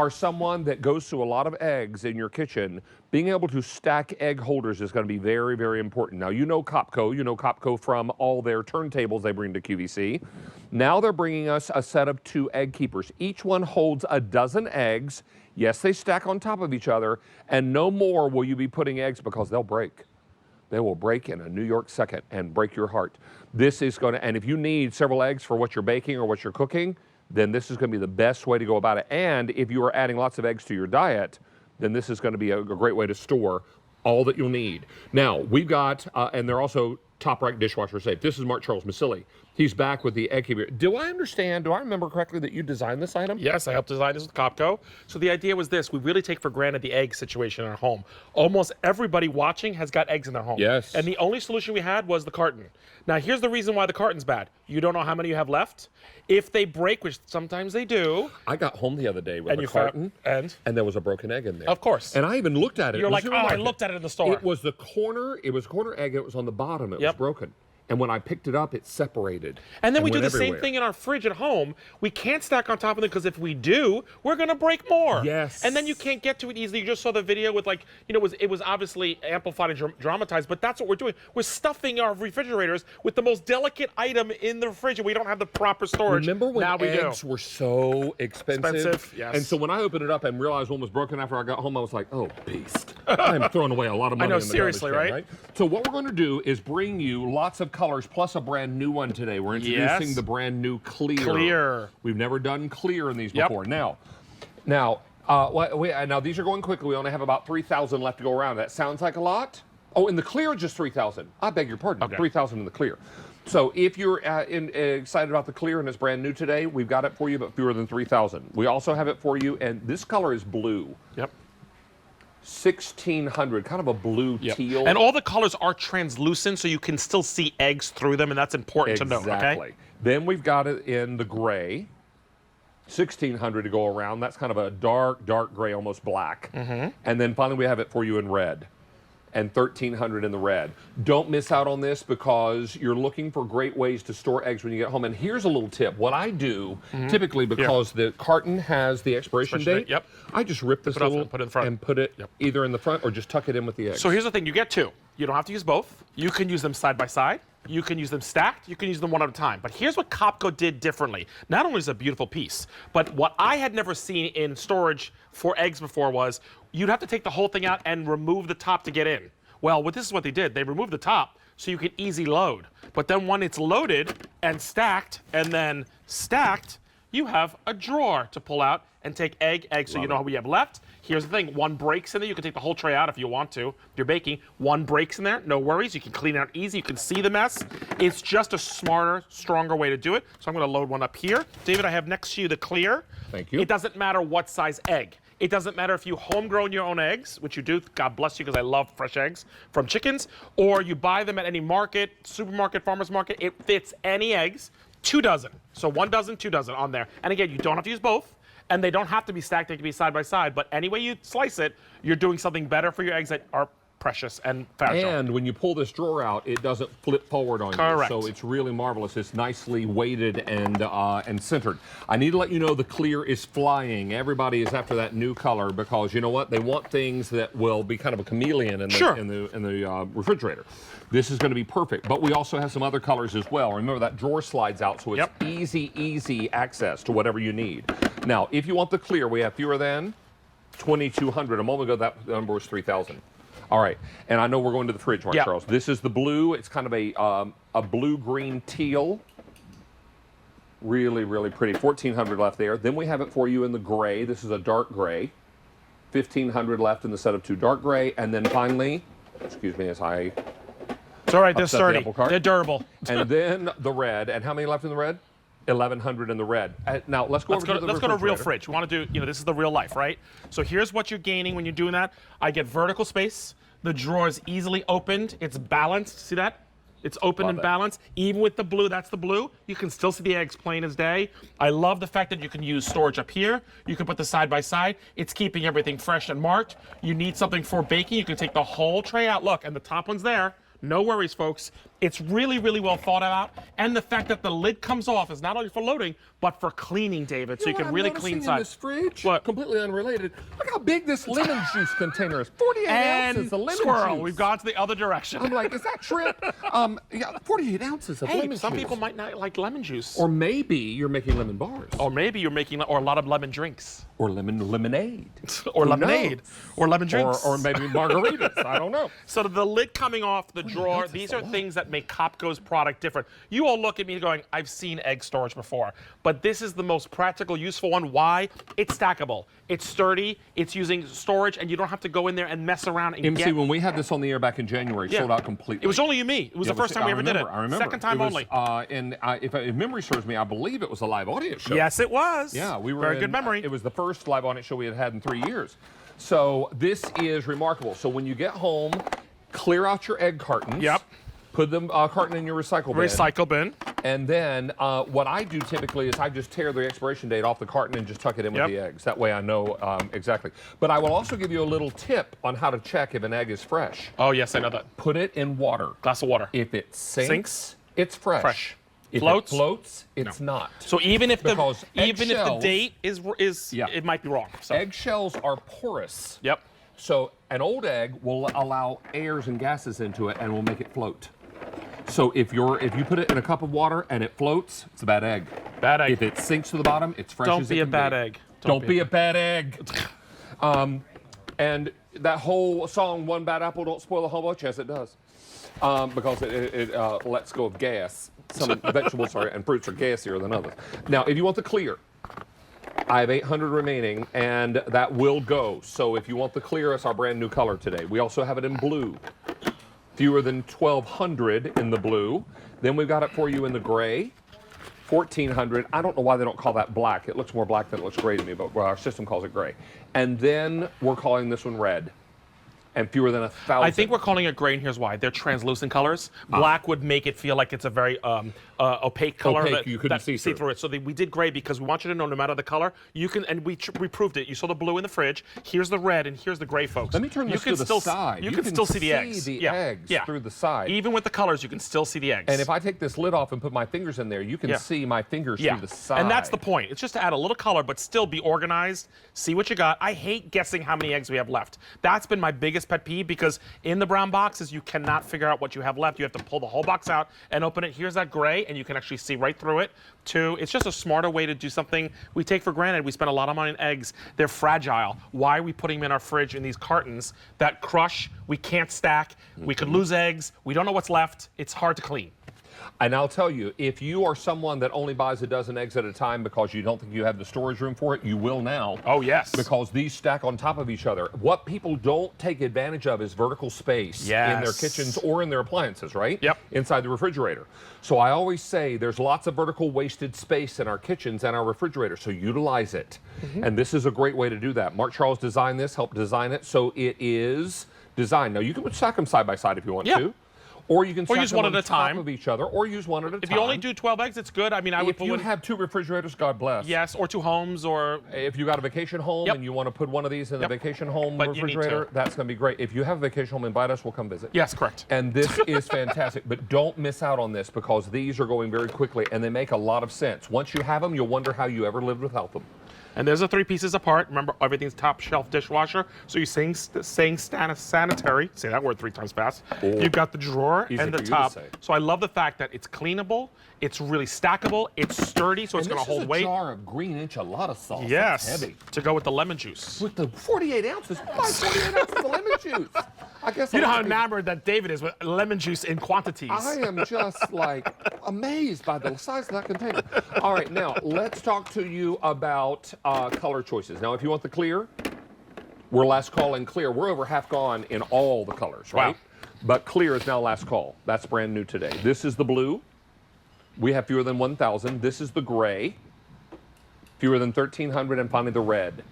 are someone that goes through a lot of eggs in your kitchen, being able to stack egg holders is going to be very, very important. Now, you know Copco from all their turntables they bring to QVC. Now they're bringing us a set of 2 egg keepers. Each one holds a dozen eggs. Yes, they stack on top of each other, and no more will you be putting eggs because they'll break. They will break in a New York second and break your heart. This is going to, and if you need several eggs for what you're baking or what you're cooking, then this is going to be the best way to go about it. And if you are adding lots of eggs to your diet, then this is going to be a great way to store all that you'll need. Now, we've got, and they're also top rack dishwasher safe. This is Mark Charles Masilli. He's back with the egg keeper. Do I remember correctly that you designed this item? Yes, I helped design this with Copco. So the idea was this: we really take for granted the egg situation in our home. Almost everybody watching has got eggs in their home. Yes. And the only solution we had was the carton. Now here's the reason why the carton's bad. You don't know how many you have left. If they break, which sometimes they do. I got home the other day with a carton, and there was a broken egg in there. Of course. And I even looked at it. You're like, oh, I looked at it in the store. It was a corner egg, it was on the bottom, it was broken. And when I picked it up, it separated. And then we do the same thing in our fridge at home. We can't stack on top of it because if we do, we're going to break more. Yes. And then you can't get to it easily. You just saw the video with, like, you know, it was obviously amplified and dramatized, but that's what we're doing. We're stuffing our refrigerators with the most delicate item in the fridge, and we don't have the proper storage. Remember when eggs were so expensive? Yes. And so when I opened it up and realized one was broken after I got home, I was like, oh, beast. I'm throwing away a lot of money. I know, in the seriously, right? So what we're going to do is bring you lots of colors plus a brand new one today. We're introducing the brand new clear. We've never done clear in these before. Now these are going quickly. We only have about 3,000 left to go around. That sounds like a lot. Oh, in the clear, just 3,000. I beg your pardon. Okay. 3,000 in the clear. So if you're excited about the clear and it's brand new today, we've got it for you, but fewer than 3,000. We also have it for you, and this color is blue. Yep. 1600, kind of a blue teal. And all the colors are translucent, so you can still see eggs through them, and that's important to note, okay? Then we've got it in the gray, 1600 to go around. That's kind of a dark gray, almost black. And then finally we have it for you in red, and 1300 in the red. Don't miss out on this because you're looking for great ways to store eggs when you get home. And here's a little tip. What I do, typically, because the carton has the expiration date, I just rip this little put it in front. And put it either in the front or just tuck it in with the eggs. So here's the thing. You get 2. You don't have to use both. You can use them side by side. You can use them stacked. You can use them one at a time. But here's what Copco did differently. Not only is it a beautiful piece, but what I had never seen in storage for eggs before was you'd have to take the whole thing out and remove the top to get in. Well, this is what they did. They removed the top so you can easy load. But then when it's loaded and then stacked, you have a drawer to pull out and take egg, so you know how we have left. Here's the thing, one breaks in there, you can take the whole tray out if you want to. If you're baking, one breaks in there, no worries. You can clean it out easy, you can see the mess. It's just a smarter, stronger way to do it. So I'm gonna load one up here. David, I have next to you the clear. Thank you. It doesn't matter what size egg. It doesn't matter if you homegrown your own eggs, which you do, God bless you, because I love fresh eggs from chickens, or you buy them at any market, supermarket, farmer's market. It fits any eggs, 2 dozen. So 1 dozen, 2 dozen on there. And again, you don't have to use both, and they don't have to be stacked, they can be side by side, but any way you slice it, you're doing something better for your eggs that are precious and fragile. And when you pull this drawer out, it doesn't flip forward on you. So it's really marvelous. It's nicely weighted and centered. I need to let you know the clear is flying. Everybody is after that new color because you know what? They want things that will be kind of a chameleon in the refrigerator. This is going to be perfect. But we also have some other colors as well. Remember that drawer slides out, so it's easy access to whatever you need. Now, if you want the clear, we have fewer than 2,200. A moment ago, that number was 3,000. All right, and I know we're going to the fridge, Mark Charles. This is the blue. It's kind of a blue-green teal. Really, really pretty. 1,400 left there. Then we have it for you in the gray. This is a dark gray. 1,500 left in the set of 2 dark gray. And then finally, excuse me as I... It's all right, they're sturdy. They're durable. And then the red. And how many left in the red? 1,100 in the red. Now, let's go to real fridge. We want to do, this is the real life, right? So here's what you're gaining when you're doing that. I get vertical space. The drawer is easily opened. It's balanced. See that? It's open and balanced. Even with the blue, that's the blue. You can still see the eggs plain as day. I love the fact that you can use storage up here. You can put the side by side. It's keeping everything fresh and marked. You need something for baking. You can take the whole tray out. Look, and the top one's there. No worries, folks. It's really, really well thought out. And the fact that the lid comes off is not only for loading, but for cleaning, David. So you can really clean inside. In this fridge, what? Completely unrelated. Look how big this lemon juice container is. 48 ounces of lemon squirrel, juice. We've gone to the other direction. I'm like, is that shrimp? Yeah, 48 ounces of lemon juice. Some people might not like lemon juice. Or maybe you're making lemon bars. Or maybe you're making or a lot of lemon drinks. Or lemonade. Or lemonade. Or lemon drinks. Or maybe margaritas. I don't know. So the lid coming off the drawer, these are things that make Copco's product different. You all look at me going, I've seen egg storage before. But this is the most practical, useful one. Why? It's stackable. It's sturdy. It's using storage, and you don't have to go in there and mess around and MC, when we had this on the air back in January, it sold out completely. It was only you and me. It was the first time we ever did it. I remember. Second time only. If memory serves me, I believe it was a live audience show. Yes, it was. Yeah, we were Very good memory. It was the first live audience show we had had in 3 years. So this is remarkable. So when you get home, clear out your egg cartons. Yep. Put the carton in your recycle bin. Recycle bin. And then what I do typically is I just tear the expiration date off the carton and just tuck it in with the eggs. That way I know exactly. But I will also give you a little tip on how to check if an egg is fresh. Oh, yes, I know that. Put it in water. Glass of water. If it sinks, it's fresh. If floats? It floats, it's not. So even if the eggshells, date is it might be wrong. So. Eggshells are porous. Yep. So an old egg will allow airs and gases into it and will make it float. So if you put it in a cup of water and it floats, it's a bad egg. Bad egg. If it sinks to the bottom, it's fresh Don't as be it a can bad be. egg. Don't be a bad egg. And that whole song, "One Bad Apple Don't Spoil the Whole Bunch," yes, it does, because it lets go of gas. Some vegetables and fruits are gassier than others. Now, if you want the clear, I have 800 remaining, and that will go. So if you want the clear, it's our brand new color today. We also have it in blue. Fewer than 1,200 in the blue. Then we've got it for you in the gray. 1,400. I don't know why they don't call that black. It looks more black than it looks gray to me, but our system calls it gray. And then we're calling this one red. And fewer than 1,000. I think we're calling it gray, and here's why. They're translucent colors. Black would make it feel like it's a very opaque color. Opaque, you couldn't see through it. So we did gray because we want you to know no matter the color, you can, and we proved it. You saw the blue in the fridge. Here's the red, and here's the gray, folks. Let me turn this to the side. You can still see the eggs. Eggs through the side. Even with the colors, you can still see the eggs. And if I take this lid off and put my fingers in there, you can see my fingers through the side. And that's the point. It's just to add a little color, but still be organized. See what you got. I hate guessing how many eggs we have left. That's been my biggest pet peeve because in the brown boxes, you cannot figure out what you have left. You have to pull the whole box out and open it. Here's that gray, and you can actually see right through it. It's just a smarter way to do something we take for granted. We spend a lot of money on eggs. They're fragile. Why are we putting them in our fridge in these cartons that crush? We can't stack. We could lose eggs. We don't know what's left. It's hard to clean. And I'll tell you, if you are someone that only buys a dozen eggs at a time because you don't think you have the storage room for it, you will now. Oh, yes. Because these stack on top of each other. What people don't take advantage of is vertical space in their kitchens or in their appliances, right? Yep. Inside the refrigerator. So I always say there's lots of vertical wasted space in our kitchens and our refrigerators, so utilize it. And this is a great way to do that. Mark Charles designed this, helped design it, so it is designed. Now, you can stack them side by side if you want to. Or you can stack use them one on at a time of each other, or use one at a time. If you only do 12 eggs, it's good. I mean, if you have 2 refrigerators, God bless. Yes, or 2 homes, or if you got a vacation home and you want to put one of these in the vacation home refrigerator, that's going to be great. If you have a vacation home, invite us. We'll come visit. Yes, correct. And this is fantastic. But don't miss out on this because these are going very quickly and they make a lot of sense. Once you have them, you'll wonder how you ever lived without them. And there's the 3 pieces apart. Remember, everything's top shelf dishwasher. So you're saying sanitary. Say that word 3 times fast. You've got the drawer and the top. So I love the fact that it's cleanable. It's really stackable. It's sturdy, so it's going to hold weight. This is a jar of green enchilada sauce. Yes. That's heavy. To go with the lemon juice. With the 48 ounces. Why 48 ounces of lemon juice? I guess you know how enamored that David is with lemon juice in quantities. I am just like amazed by the size of that container. All right, now let's talk to you about color choices. Now, if you want the clear, we're last call in clear. We're over half gone in all the colors, right? Wow. But clear is now last call. That's brand new today. This is the blue. We have fewer than 1,000. This is the gray. Fewer than 1,300, and finally the red.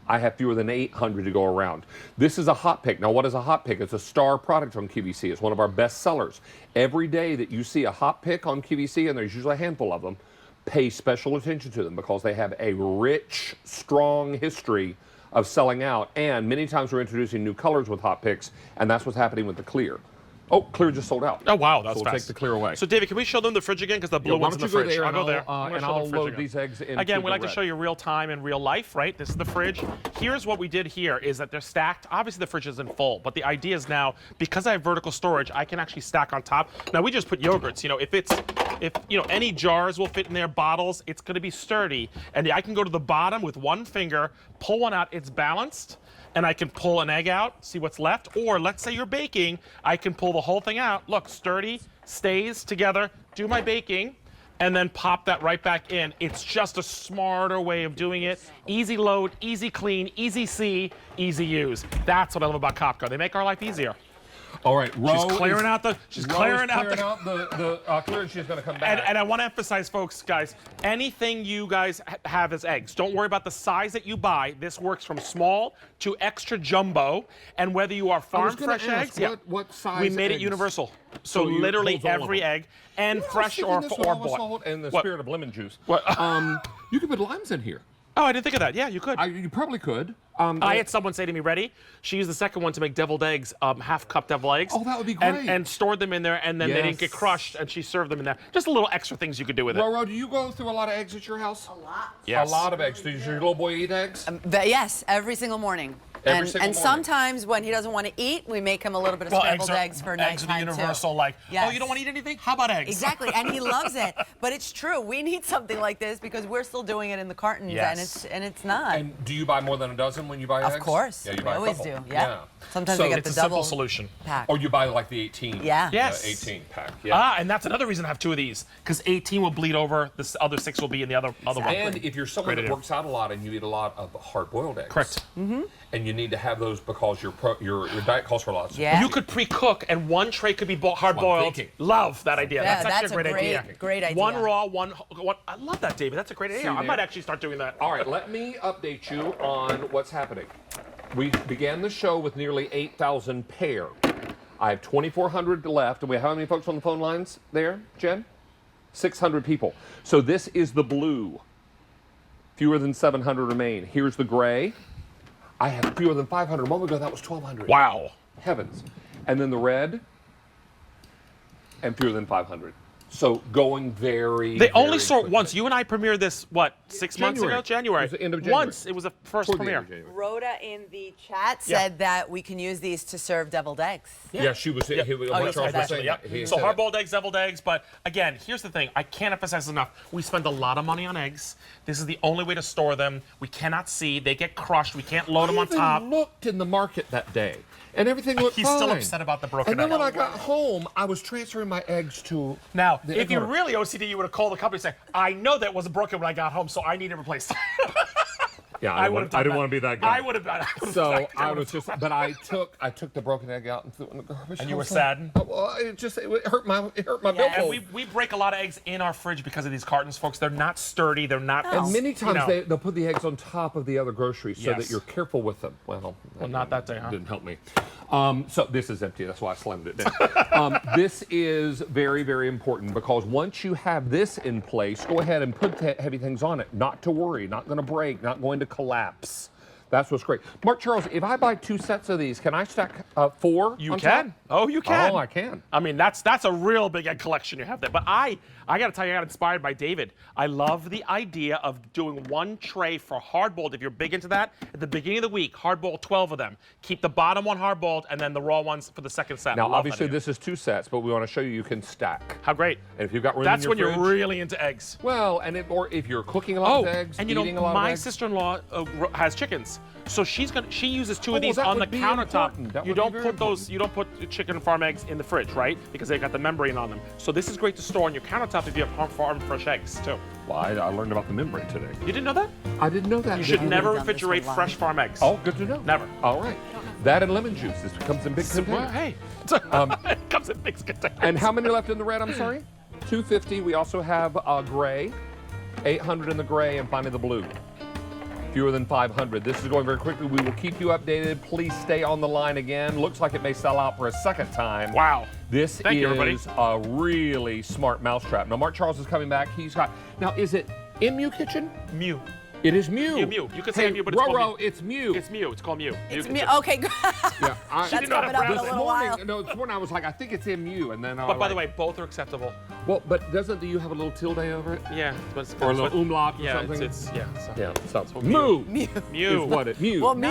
I have fewer than 800 to go around. This is a hot pick. Now, what is a hot pick? It's a star product on QVC. It's one of our best sellers. Every day that you see a hot pick on QVC, and there's usually a handful of them, pay special attention to them because they have a rich, strong history of selling out. And many times we're introducing new colors with hot picks, and that's what's happening with the clear. Oh, clear just sold out. Oh, wow, that's so we'll fast. take the clear away. So, David, can we show them the fridge again? Because the blue one's in the fridge. I'll go there. And I'll load these eggs into Again, we the like to red. show you real time and real life, right? This is the fridge. Here's what we did here is that they're stacked. Obviously, the fridge isn't full, but the idea is now, because I have vertical storage, I can actually stack on top. Now, we just put yogurts. You know, if any jars will fit in there, bottles, it's going to be sturdy. And I can go to the bottom with one finger, pull one out, it's balanced. And I can pull an egg out, see what's left. Or let's say you're baking, I can pull the whole thing out. Look, sturdy, stays together, do my baking, and then pop that right back in. It's just a smarter way of doing it. Easy load, easy clean, easy see, easy use. That's what I love about Copco. They make our life easier. All right, She's clearing out the clearance. She's going to come back. And I want to emphasize, folks, guys, anything you guys have as eggs, don't worry about the size that you buy. This works from small to extra jumbo, and whether you are farm fresh eggs, what size we made eggs? it universal. So literally every egg, and fresh or bought. And the spirit of lemon juice. What? You could put limes in here. Oh, I didn't think of that. Yeah, you could. You probably could. I had someone say to me, ready? She used the second one to make deviled eggs, half-cup deviled eggs. Oh, that would be great. And stored them in there, and then they didn't get crushed, and she served them in there. Just a little extra things you could do with it. Roro, do you go through a lot of eggs at your house? A lot. Yes. A lot of eggs. Does your little boy eat eggs? Yes, every single morning. Every single and morning. sometimes when he doesn't want to eat, we make him a little bit of scrambled eggs for eggs nighttime are the universal, too. like, Yes. oh, you don't want to eat anything? How about eggs? Exactly, and he loves it. But it's true. We need something like this because we're still doing it in the cartons, Yes. and it's not. And do you buy more than a dozen when you buy eggs? Of course. Yeah, you We buy always a couple. do. Yeah. Sometimes So we get It's the a double simple solution. pack. Or you buy like the 18. Yeah. Yes. 18 pack. Yeah. And that's another reason to have two of these, because 18 will bleed over. The other 6 will be in the other one. And if you're someone Great that idea. works out a lot and you eat a lot of hard-boiled eggs. Correct. And you need to have those because your diet calls for lots. Yeah. You could pre-cook, and one tray could be hard-boiled. thinking. Love that idea. Yeah, that's actually that's a great idea. great idea. One raw, one. I love that, David. That's a great idea. I might actually start doing that. All right, let me update you on what's happening. We began the show with nearly 8,000 pair. I have 2,400 left. And we have how many folks on the phone lines there, Jen? 600 people. So this is the blue. Fewer than 700 remain. Here's the gray. I have fewer than 500. A moment ago, that was 1,200. Wow. Heavens. And then the red, and fewer than 500. So going very, They only very sort quickly. once. You and I premiered this, what, 6 months ago? January. It was the end of January. Once. It was the first Toward the end premiere. of January. Rhoda in the chat said that we can use these to serve deviled eggs. Yeah, she was. Yeah. Charles was Actually, saying yeah. that. He So said hard-boiled eggs, deviled eggs. But again, here's the thing. I can't emphasize this enough. We spend a lot of money on eggs. This is the only way to store them. We cannot see. They get crushed. We can't load them on top. I looked in the market that day, and everything looked He's fine. still upset about the broken And then when I egg. got home, I was transferring my eggs to. Now, the if egg you're order. really OCD, you would have called the company and said, I know that wasn't broken when I got home, so I need it replaced. Yeah, I would have done that. want to be that I would have done it. So I was just, but I took the broken egg out and threw it in the garbage. And you were sad? Well, it hurt my And billfold. we break a lot of eggs in our fridge because of these cartons, folks. They're not sturdy. They're not. And many times you know. they'll put the eggs on top of the other groceries so that Yes. you're careful with them. Well, not that day, huh? Didn't help me. So this is empty. That's why I slammed it down. This is very, very important because once you have this in place, go ahead and put heavy things on it. Not to worry. Not going to break. Not going to collapse. That's what's great. Mark Charles, if I buy 2 sets of these, can I stack 4? You on can. top? Oh, you can. Oh, I can. I mean, that's a real big egg collection you have there. But I got to tell you, I got inspired by David. I love the idea of doing one tray for hard-boiled. If you're big into that, at the beginning of the week, hard-boiled 12 of them. Keep the bottom one hard-boiled and then the raw ones for the second set. I Now, love that obviously, idea. this is 2 sets, but we want to show you can stack. How great. And if you've got room That's in when your you're fridge, really into eggs. well, or if you're cooking a lot of eggs, and you eating a know, lot of my eggs. sister-in-law has chickens, so she uses 2 of these that on the would be countertop. important. That You would be don't very put those. You don't put chicken and farm eggs in the fridge, right? Because they've got the membrane on them. So this is great to store on your countertop if you have farm fresh eggs too. Well, I learned about the membrane today. You didn't know that? I didn't know that. You should would've never done this refrigerate one fresh live. farm eggs. Oh, good to know. Never. All right. That and lemon juice. This comes in big Well, containers. hey, it comes in big containers. And how many left in the red? I'm sorry. 250. We also have gray, 800 in the gray, and finally the blue. Fewer than 500. This is going very quickly. We will keep you updated. Please stay on the line again. Looks like it may sell out for a second time. Wow. This Thank you, everybody. is a really smart mousetrap. Now, Mark Charles is coming back. He's got. Now, is it MU Kitchen? Mew. It is Mew. Mew. You could say Mew, but it's Roro, called Mew. it's Mew. It's Mew. It's called Mew. It's You me. can- Okay, good. Yeah, That's didn't know how to coming up in a pronounce it. little while. No, this morning I was like, I think it's MU, and then I But by the way, both are acceptable. well, but do you have a little tilde over it? Yeah. But it's Or a little umlaut or yeah, something? it's yeah. So. Yeah, so So Mew Mew. Mew. is what it Mew. Well, Mew